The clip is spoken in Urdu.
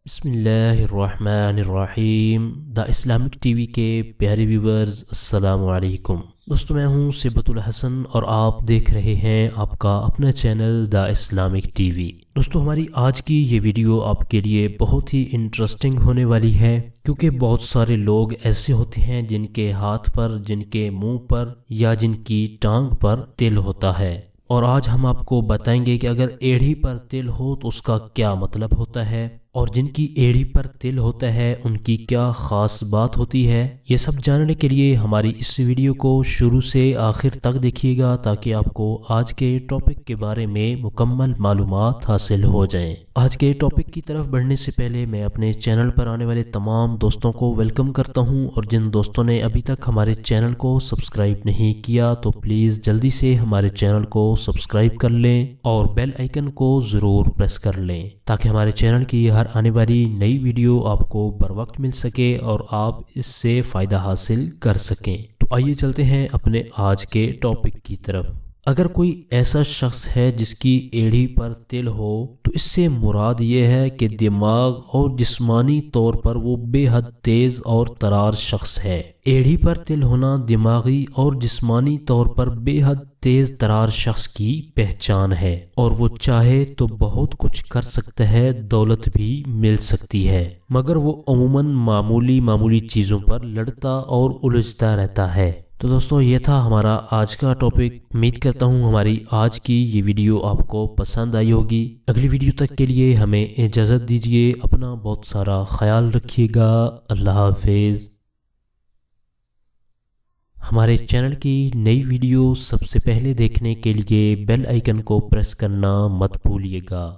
بسم اللہ الرحمن الرحیم دا اسلامک ٹی وی کے پیارے ویورز، السلام علیکم دوستو، میں ہوں سبتالحسن اور آپ دیکھ رہے ہیں آپ کا اپنا channel the Islamic T V. دوستو، ہماری آج کی یہ ویڈیو آپ کے لیے بہت ہی انٹرسٹنگ ہونے والی ہے، کیونکہ بہت سارے لوگ ایسے ہوتے ہیں جن کے ہاتھ پر، جن کے منہ پر یا جن کی ٹانگ پر تل ہوتا ہے، اور آج ہم آپ کو بتائیں گے کہ اگر ایڑھی پر تل ہو تو اس کا کیا مطلب ہوتا ہے، اور جن کی ایڑھی پر تل ہوتا ہے ان کی کیا خاص بات ہوتی ہے۔ یہ سب جاننے کے لیے ہماری اس ویڈیو کو شروع سے آخر تک دیکھیے گا، تاکہ آپ کو آج کے ٹاپک کے بارے میں مکمل معلومات حاصل ہو جائیں۔ آج کے ٹاپک کی طرف بڑھنے سے پہلے میں اپنے چینل پر آنے والے تمام دوستوں کو ویلکم کرتا ہوں، اور جن دوستوں نے ابھی تک ہمارے چینل کو سبسکرائب نہیں کیا تو پلیز جلدی سے ہمارے چینل کو سبسکرائب کر لیں اور بیل آئیکن کو ضرور پریس کر لیں، تاکہ ہمارے چینل کی ہر آنے والی نئی ویڈیو آپ کو بر وقت مل سکے اور آپ اس سے فائدہ حاصل کر سکیں۔ تو آئیے چلتے ہیں اپنے آج کے ٹاپک کی طرف۔ اگر کوئی ایسا شخص ہے جس کی ایڑھی پر تل ہو تو اس سے مراد یہ ہے کہ دماغ اور جسمانی طور پر وہ بے حد تیز اور ترار شخص ہے۔ ایڑھی پر تل ہونا دماغی اور جسمانی طور پر بے حد تیز ترار شخص کی پہچان ہے، اور وہ چاہے تو بہت کچھ کر سکتا ہے، دولت بھی مل سکتی ہے، مگر وہ عموماً معمولی چیزوں پر لڑتا اور الجھتا رہتا ہے۔ تو دوستو، یہ تھا ہمارا آج کا ٹاپک۔ امید کرتا ہوں ہماری آج کی یہ ویڈیو آپ کو پسند آئی ہوگی۔ اگلی ویڈیو تک کے لیے ہمیں اجازت دیجیے، اپنا بہت سارا خیال رکھیے گا۔ اللہ حافظ۔ ہمارے چینل کی نئی ویڈیو سب سے پہلے دیکھنے کے لیے بیل آئیکن کو پریس کرنا مت بھولیے گا۔